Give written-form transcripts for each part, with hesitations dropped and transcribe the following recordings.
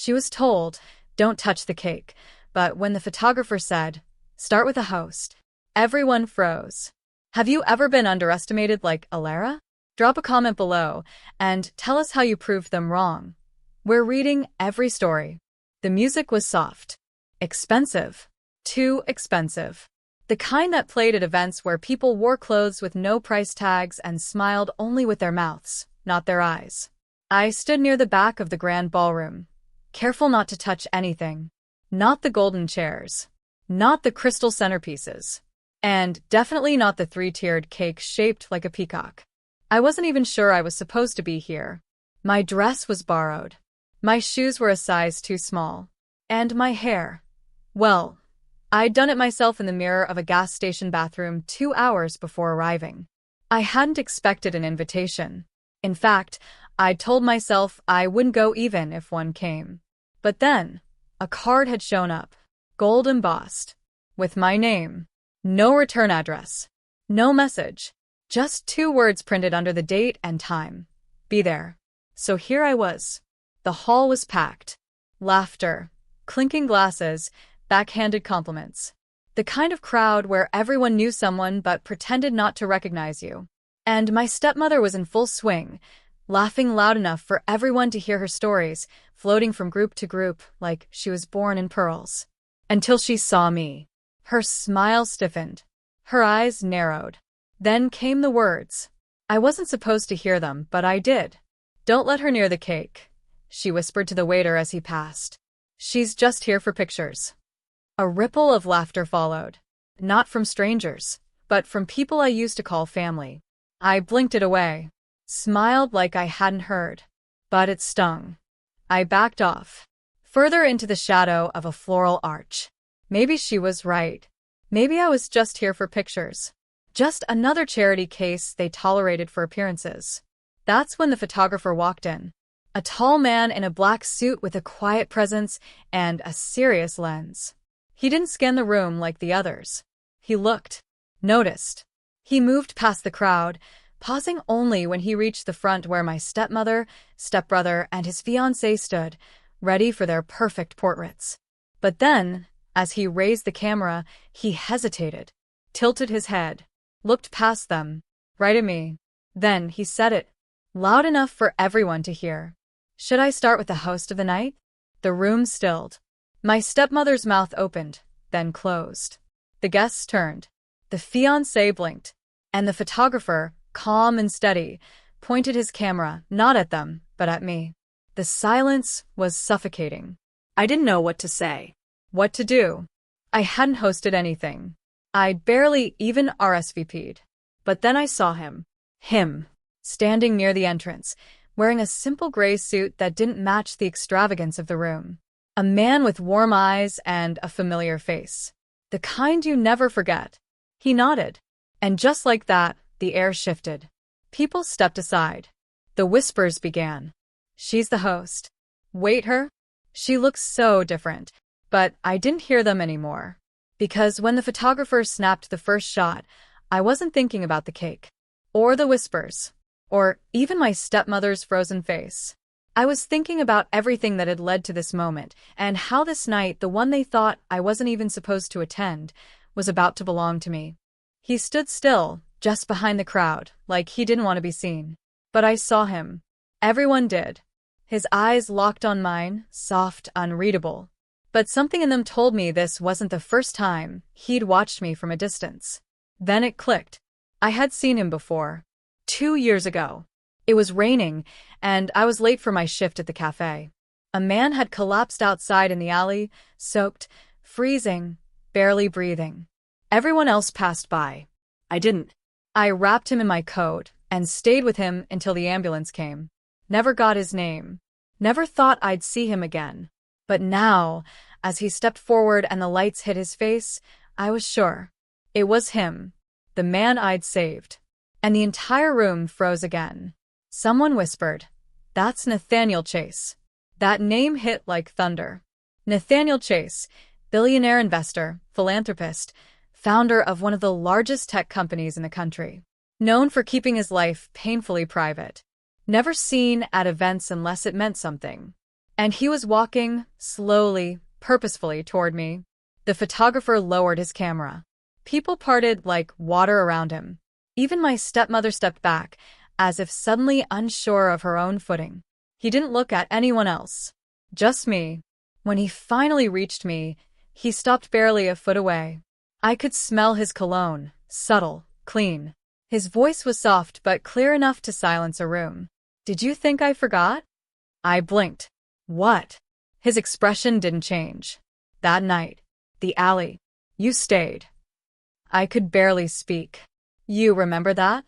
She was told, don't touch the cake, but when the photographer said, start with a host, everyone froze. Have you ever been underestimated like Alara? Drop a comment below and tell us how you proved them wrong. We're reading every story. The music was soft. Expensive. Too expensive. The kind that played at events where people wore clothes with no price tags and smiled only with their mouths, not their eyes. I stood near the back of the grand ballroom, careful not to touch anything. Not the golden chairs. Not the crystal centerpieces. And definitely not the three-tiered cake shaped like a peacock. I wasn't even sure I was supposed to be here. My dress was borrowed. My shoes were a size too small. And my hair. Well, I'd done it myself in the mirror of a gas station bathroom 2 hours before arriving. I hadn't expected an invitation. In fact, I'd told myself I wouldn't go even if one came. But then, a card had shown up, gold embossed, with my name. No return address. No message. Just 2 words printed under the date and time. Be there. So here I was. The hall was packed. Laughter. Clinking glasses. Backhanded compliments. The kind of crowd where everyone knew someone but pretended not to recognize you. And my stepmother was in full swing, laughing loud enough for everyone to hear her stories, floating from group to group like she was born in pearls. Until she saw me. Her smile stiffened. Her eyes narrowed. Then came the words. I wasn't supposed to hear them, but I did. Don't let her near the cake, she whispered to the waiter as he passed. She's just here for pictures. A ripple of laughter followed. Not from strangers, but from people I used to call family. I blinked it away. Smiled like I hadn't heard. But it stung. I backed off. Further into the shadow of a floral arch. Maybe she was right. Maybe I was just here for pictures. Just another charity case they tolerated for appearances. That's when the photographer walked in. A tall man in a black suit with a quiet presence and a serious lens. He didn't scan the room like the others. He looked. Noticed. He moved past the crowd, pausing only when he reached the front where my stepmother, stepbrother, and his fiancée stood, ready for their perfect portraits. But then, as he raised the camera, he hesitated, tilted his head, looked past them, right at me. Then he said it, loud enough for everyone to hear. Should I start with the host of the night? The room stilled. My stepmother's mouth opened, then closed. The guests turned. The fiancé blinked. And the photographer, calm and steady, pointed his camera not at them, but at me. The silence was suffocating. I didn't know what to say. What to do. I hadn't hosted anything. I'd barely even RSVP'd. But then I saw him. Him. Standing near the entrance, wearing a simple gray suit that didn't match the extravagance of the room. A man with warm eyes and a familiar face. The kind you never forget. He nodded. And just like that, the air shifted. People stepped aside. The whispers began. She's the host. Wait her? She looks so different. But I didn't hear them anymore. Because when the photographer snapped the first shot, I wasn't thinking about the cake. Or the whispers. Or even my stepmother's frozen face. I was thinking about everything that had led to this moment, and how this night, the one they thought I wasn't even supposed to attend, was about to belong to me. He stood still, just behind the crowd, like he didn't want to be seen. But I saw him. Everyone did. His eyes locked on mine, soft, unreadable. But something in them told me this wasn't the first time he'd watched me from a distance. Then it clicked. I had seen him before. 2 years ago. It was raining, and I was late for my shift at the cafe. A man had collapsed outside in the alley, soaked, freezing, barely breathing. Everyone else passed by. I didn't. I wrapped him in my coat and stayed with him until the ambulance came. Never got his name. Never thought I'd see him again. But now, as he stepped forward and the lights hit his face, I was sure. It was him. The man I'd saved. And the entire room froze again. Someone whispered, "That's Nathaniel Chase." That name hit like thunder. Nathaniel Chase, billionaire investor, philanthropist, founder of one of the largest tech companies in the country. Known for keeping his life painfully private. Never seen at events unless it meant something. And he was walking, slowly, purposefully, toward me. The photographer lowered his camera. People parted like water around him. Even my stepmother stepped back, as if suddenly unsure of her own footing. He didn't look at anyone else. Just me. When he finally reached me, he stopped barely a foot away. I could smell his cologne, subtle, clean. His voice was soft but clear enough to silence a room. "Did you think I forgot?" I blinked. "What?" His expression didn't change. "That night. The alley. You stayed." I could barely speak. "You remember that?"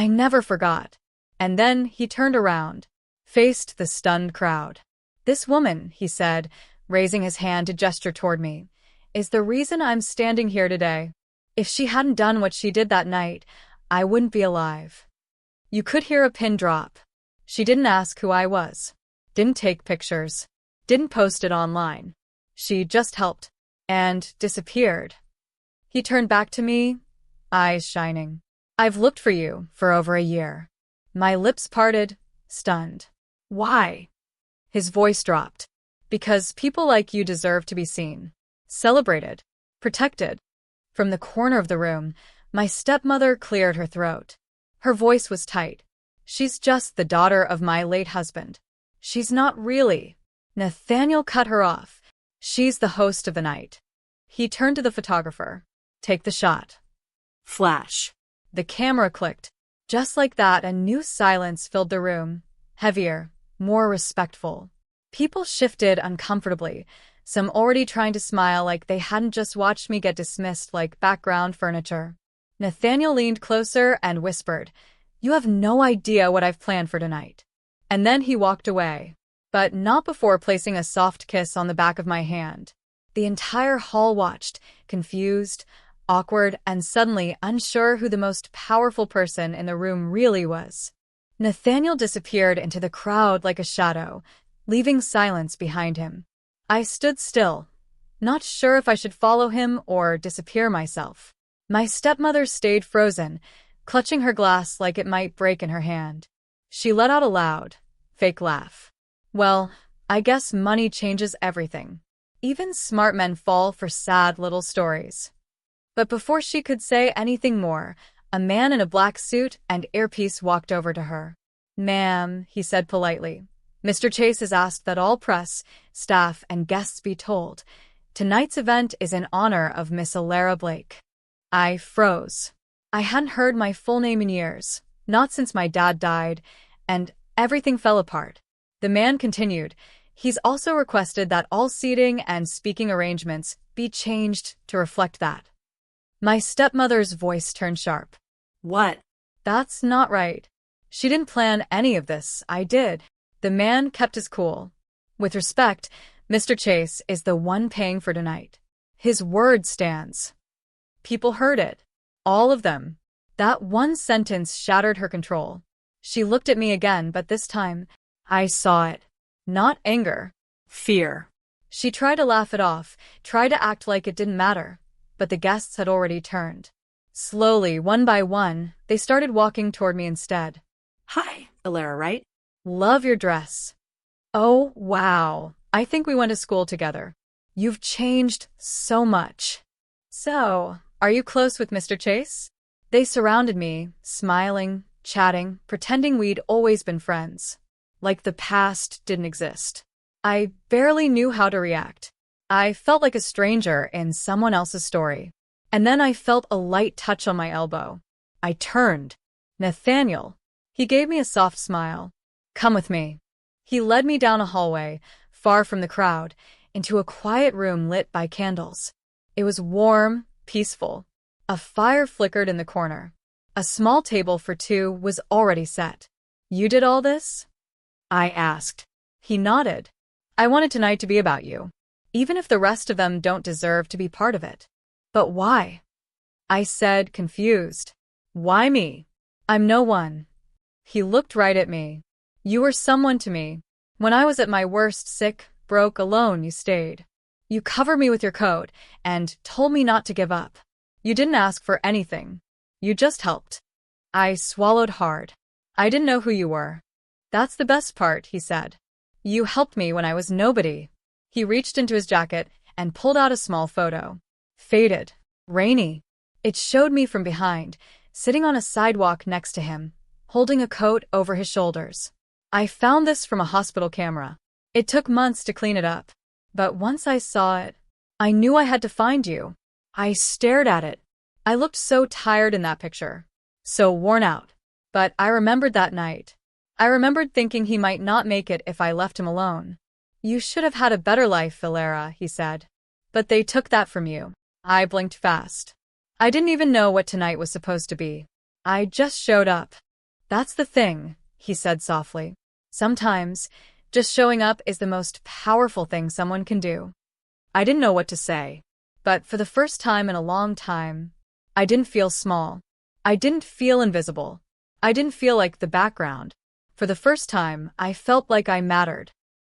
"I never forgot." And then he turned around, faced the stunned crowd. "This woman," he said, raising his hand to gesture toward me, "is the reason I'm standing here today. If she hadn't done what she did that night, I wouldn't be alive." You could hear a pin drop. She didn't ask who I was, didn't take pictures, didn't post it online. She just helped and disappeared. He turned back to me, eyes shining. "I've looked for you for over a year." My lips parted, stunned. "Why?" His voice dropped. "Because people like you deserve to be seen, celebrated, protected." From the corner of the room, my stepmother cleared her throat. Her voice was tight. "She's just the daughter of my late husband. She's not really." Nathaniel cut her off. "She's the host of the night." He turned to the photographer. "Take the shot." Flash. The camera clicked. Just like that, a new silence filled the room. Heavier, more respectful. People shifted uncomfortably, some already trying to smile like they hadn't just watched me get dismissed like background furniture. Nathaniel leaned closer and whispered, "You have no idea what I've planned for tonight." And then he walked away. But not before placing a soft kiss on the back of my hand. The entire hall watched, confused, awkward, and suddenly unsure who the most powerful person in the room really was. Nathaniel disappeared into the crowd like a shadow, leaving silence behind him. I stood still, not sure if I should follow him or disappear myself. My stepmother stayed frozen, clutching her glass like it might break in her hand. She let out a loud, fake laugh. "Well, I guess money changes everything. Even smart men fall for sad little stories." But before she could say anything more, a man in a black suit and earpiece walked over to her. "Ma'am," he said politely, "Mr. Chase has asked that all press, staff, and guests be told. Tonight's event is in honor of Miss Alara Blake." I froze. I hadn't heard my full name in years, not since my dad died, and everything fell apart. The man continued, "He's also requested that all seating and speaking arrangements be changed to reflect that." My stepmother's voice turned sharp. "What?" "That's not right. She didn't plan any of this, I did." The man kept his cool. "With respect, Mr. Chase is the one paying for tonight. His word stands." People heard it. All of them. That one sentence shattered her control. She looked at me again, but this time, I saw it. Not anger. Fear. She tried to laugh it off, tried to act like it didn't matter, but the guests had already turned. Slowly, one by one, they started walking toward me instead. "Hi, Alara, right?" "Love your dress." "Oh, wow. I think we went to school together. You've changed so much." "So, are you close with Mr. Chase?" They surrounded me, smiling, chatting, pretending we'd always been friends. Like the past didn't exist. I barely knew how to react. I felt like a stranger in someone else's story. And then I felt a light touch on my elbow. I turned. Nathaniel. He gave me a soft smile. "Come with me." He led me down a hallway, far from the crowd, into a quiet room lit by candles. It was warm, peaceful. A fire flickered in the corner. A small table for two was already set. "You did all this?" I asked. He nodded. "I wanted tonight to be about you, even if the rest of them don't deserve to be part of it." "But why?" I said, confused. "Why me? I'm no one." He looked right at me. "You were someone to me. When I was at my worst, sick, broke, alone, you stayed. You covered me with your coat and told me not to give up. You didn't ask for anything. You just helped." I swallowed hard. "I didn't know who you were." "That's the best part," he said. You helped me when I was nobody. He reached into his jacket and pulled out a small photo. Faded. Rainy. It showed me from behind, sitting on a sidewalk next to him, holding a coat over his shoulders. I found this from a hospital camera. It took months to clean it up. But once I saw it, I knew I had to find you. I stared at it. I looked so tired in that picture. So worn out. But I remembered that night. I remembered thinking he might not make it if I left him alone. You should have had a better life, Valera, he said. But they took that from you. I blinked fast. I didn't even know what tonight was supposed to be. I just showed up. That's the thing, he said softly. Sometimes, just showing up is the most powerful thing someone can do. I didn't know what to say. But for the first time in a long time, I didn't feel small. I didn't feel invisible. I didn't feel like the background. For the first time, I felt like I mattered.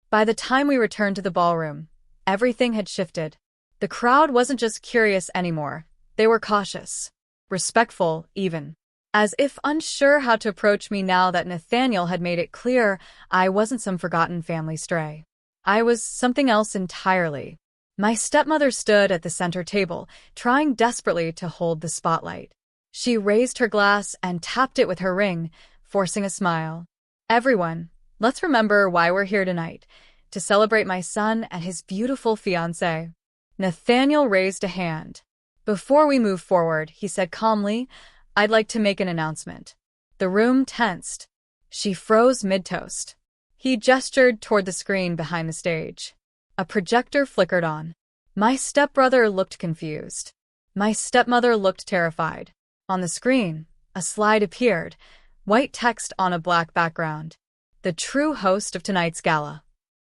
By the time we returned to the ballroom, everything had shifted. The crowd wasn't just curious anymore. They were cautious. Respectful, even. As if unsure how to approach me now that Nathaniel had made it clear I wasn't some forgotten family stray. I was something else entirely. My stepmother stood at the center table, trying desperately to hold the spotlight. She raised her glass and tapped it with her ring, forcing a smile. Everyone, let's remember why we're here tonight, to celebrate my son and his beautiful fiancée. Nathaniel raised a hand. Before we move forward, he said calmly, I'd like to make an announcement. The room tensed. She froze mid-toast. He gestured toward the screen behind the stage. A projector flickered on. My stepbrother looked confused. My stepmother looked terrified. On the screen, a slide appeared, white text on a black background. The true host of tonight's gala.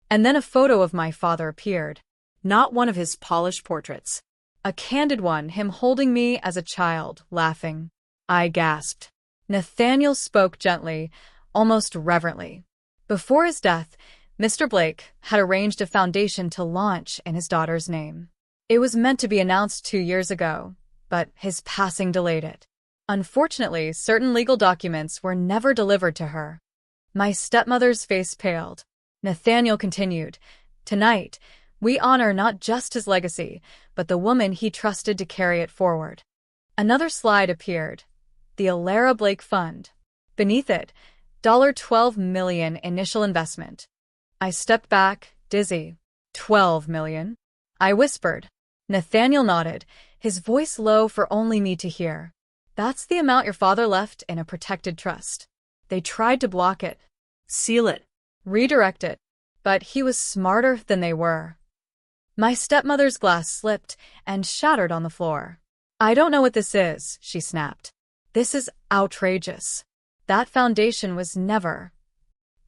And then a photo of my father appeared. Not one of his polished portraits. A candid one, him holding me as a child, laughing. I gasped. Nathaniel spoke gently, almost reverently. Before his death, Mr. Blake had arranged a foundation to launch in his daughter's name. It was meant to be announced 2 years ago, but his passing delayed it. Unfortunately, certain legal documents were never delivered to her. My stepmother's face paled. Nathaniel continued, Tonight, we honor not just his legacy, but the woman he trusted to carry it forward. Another slide appeared. The Alara Blake Fund. Beneath it, $12 million initial investment. I stepped back, dizzy. $12 million? I whispered. Nathaniel nodded, his voice low for only me to hear. That's the amount your father left in a protected trust. They tried to block it. Seal it. Redirect it. But he was smarter than they were. My stepmother's glass slipped and shattered on the floor. I don't know what this is, she snapped. This is outrageous. That foundation was never.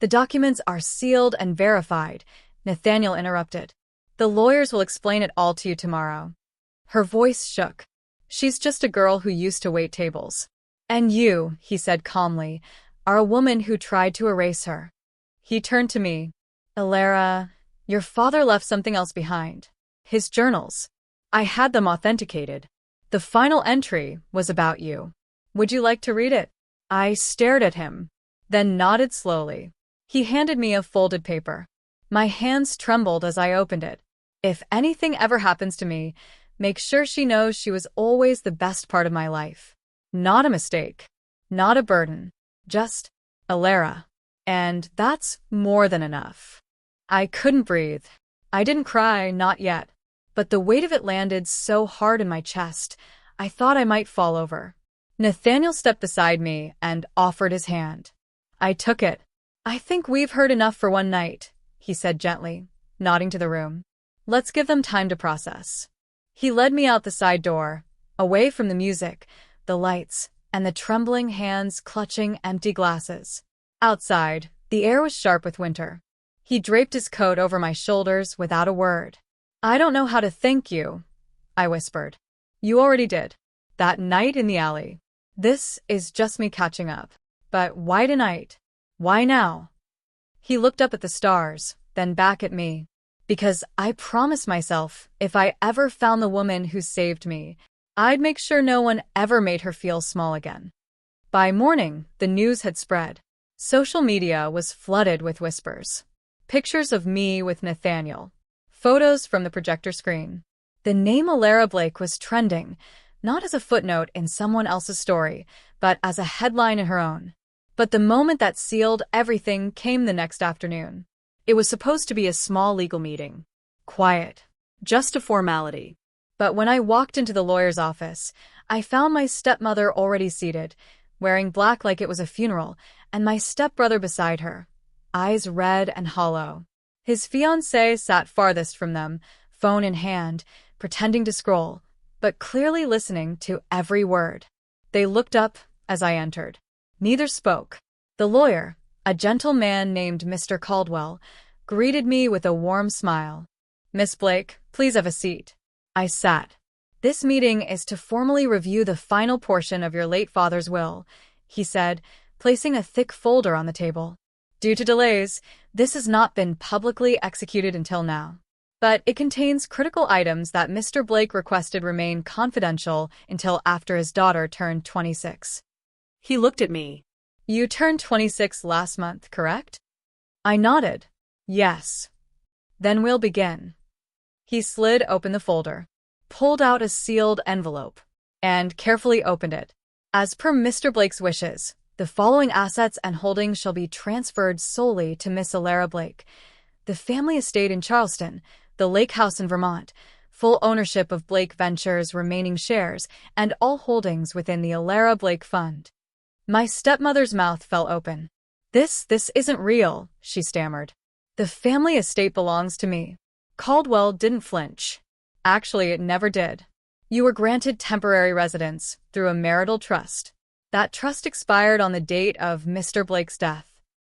The documents are sealed and verified, Nathaniel interrupted. The lawyers will explain it all to you tomorrow. Her voice shook. She's just a girl who used to wait tables. And you, he said calmly, are a woman who tried to erase her. He turned to me. Alara, your father left something else behind. His journals. I had them authenticated. The final entry was about you. Would you like to read it? I stared at him, then nodded slowly. He handed me a folded paper. My hands trembled as I opened it. If anything ever happens to me, make sure she knows she was always the best part of my life. Not a mistake. Not a burden. Just Alara. And that's more than enough. I couldn't breathe. I didn't cry, not yet. But the weight of it landed so hard in my chest, I thought I might fall over. Nathaniel stepped beside me and offered his hand. I took it. I think we've heard enough for one night, he said gently, nodding to the room. Let's give them time to process. He led me out the side door, away from the music, the lights, and the trembling hands clutching empty glasses. Outside, the air was sharp with winter. He draped his coat over my shoulders without a word. I don't know how to thank you, I whispered. You already did. That night in the alley. This is just me catching up. But why tonight? Why now? He looked up at the stars, then back at me. Because I promised myself, if I ever found the woman who saved me, I'd make sure no one ever made her feel small again. By morning, the news had spread. Social media was flooded with whispers. Pictures of me with Nathaniel. Photos from the projector screen. The name Alara Blake was trending, not as a footnote in someone else's story, but as a headline in her own. But the moment that sealed everything came the next afternoon. It was supposed to be a small legal meeting. Quiet. Just a formality. But when I walked into the lawyer's office, I found my stepmother already seated, wearing black like it was a funeral, and my stepbrother beside her, eyes red and hollow. His fiancée sat farthest from them, phone in hand, pretending to scroll, but clearly listening to every word. They looked up as I entered. Neither spoke. The lawyer, a gentle man named Mr. Caldwell, greeted me with a warm smile. "Miss Blake, please have a seat." I sat. "This meeting is to formally review the final portion of your late father's will," he said, placing a thick folder on the table. "Due to delays, this has not been publicly executed until now. But it contains critical items that Mr. Blake requested remain confidential until after his daughter turned 26. He looked at me. "You turned 26 last month, correct?" I nodded. "Yes." "Then we'll begin." He slid open the folder, pulled out a sealed envelope, and carefully opened it. "As per Mr. Blake's wishes, the following assets and holdings shall be transferred solely to Miss Alara Blake. The family estate in Charleston, the lake house in Vermont, full ownership of Blake Ventures' remaining shares, and all holdings within the Alara Blake Fund." My stepmother's mouth fell open. This isn't real," she stammered. "The family estate belongs to me." Caldwell didn't flinch. "Actually, it never did. You were granted temporary residence through a marital trust. That trust expired on the date of Mr. Blake's death."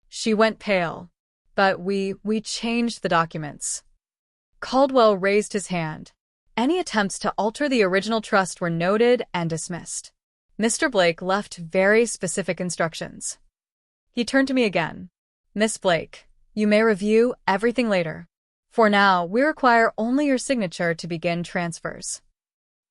She went pale. "But we changed the documents." Caldwell raised his hand. Any attempts to alter the original trust were noted and dismissed. Mr. Blake left very specific instructions. He turned to me again. "Miss Blake, you may review everything later. For now, we require only your signature to begin transfers."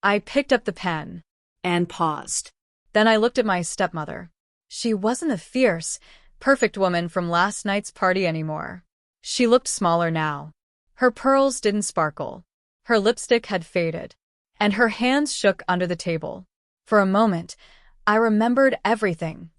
I picked up the pen. And paused. Then I looked at my stepmother. She wasn't the fierce, perfect woman from last night's party anymore. She looked smaller now. Her pearls didn't sparkle. Her lipstick had faded. And her hands shook under the table. For a moment, I remembered everything.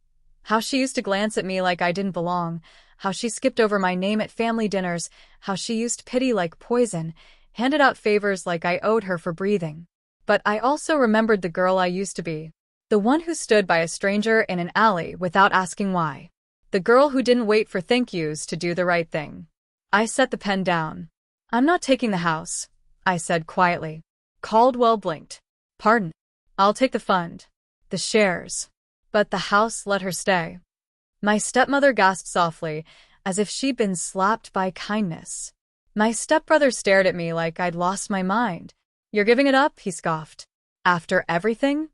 How she used to glance at me like I didn't belong, how she skipped over my name at family dinners, how she used pity like poison, handed out favors like I owed her for breathing. But I also remembered the girl I used to be. The one who stood by a stranger in an alley without asking why. The girl who didn't wait for thank yous to do the right thing. I set the pen down. "I'm not taking the house," I said quietly. Caldwell blinked. "Pardon? I'll take the fund. The shares." But the house let her stay. My stepmother gasped softly, as if she'd been slapped by kindness. My stepbrother stared at me like I'd lost my mind. "You're giving it up?" he scoffed. "After everything?"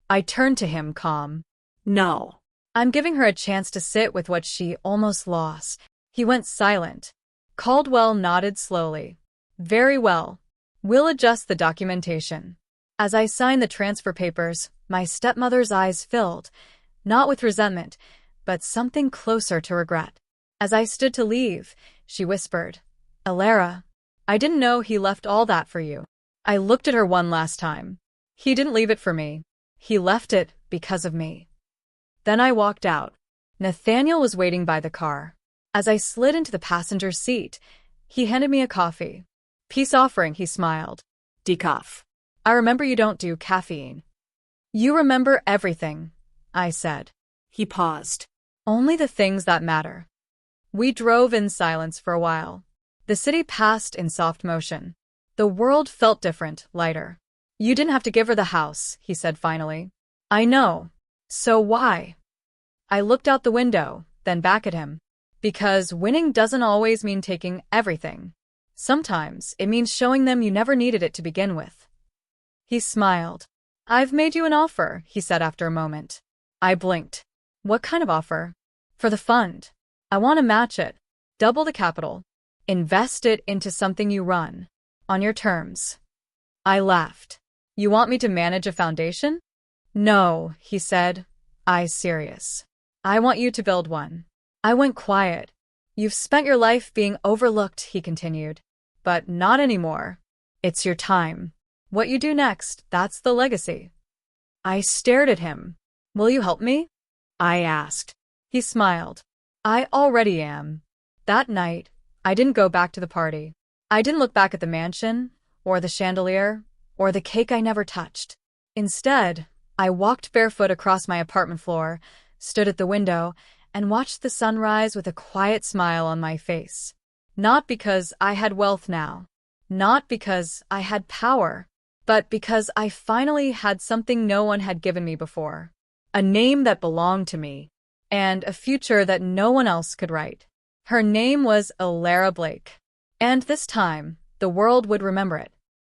I turned to him, calm. "No." "I'm giving her a chance to sit with what she almost lost." He went silent. Caldwell nodded slowly. "Very well. We'll adjust the documentation." As I signed the transfer papers, my stepmother's eyes filled, not with resentment, but something closer to regret. As I stood to leave, she whispered, "Alara, I didn't know he left all that for you." I looked at her one last time. He didn't leave it for me. He left it because of me. Then I walked out. Nathaniel was waiting by the car. As I slid into the passenger seat, he handed me a coffee. "Peace offering," he smiled. "Decaf." "I remember you don't do caffeine." "You remember everything," I said. He paused. "Only the things that matter." We drove in silence for a while. The city passed in soft motion. The world felt different, lighter. "You didn't have to give her the house," he said finally. "I know. So why?" I looked out the window, then back at him. "Because winning doesn't always mean taking everything. Sometimes it means showing them you never needed it to begin with." He smiled. "I've made you an offer," he said after a moment. I blinked. "What kind of offer?" "For the fund. I want to match it. Double the capital. Invest it into something you run. On your terms." I laughed. "You want me to manage a foundation?" "No," he said, eyes serious. "I want you to build one." I went quiet. You've spent your life being overlooked, he continued. But not anymore. It's your time. What you do next, that's the legacy. I stared at him. Will you help me? I asked. He smiled. I already am. That night, I didn't go back to the party. I didn't look back at the mansion, or the chandelier, or the cake I never touched. Instead, I walked barefoot across my apartment floor, stood at the window, and watched the sunrise with a quiet smile on my face. Not because I had wealth now, not because I had power, but because I finally had something no one had given me before. A name that belonged to me, and a future that no one else could write. Her name was Alara Blake. And this time, the world would remember it.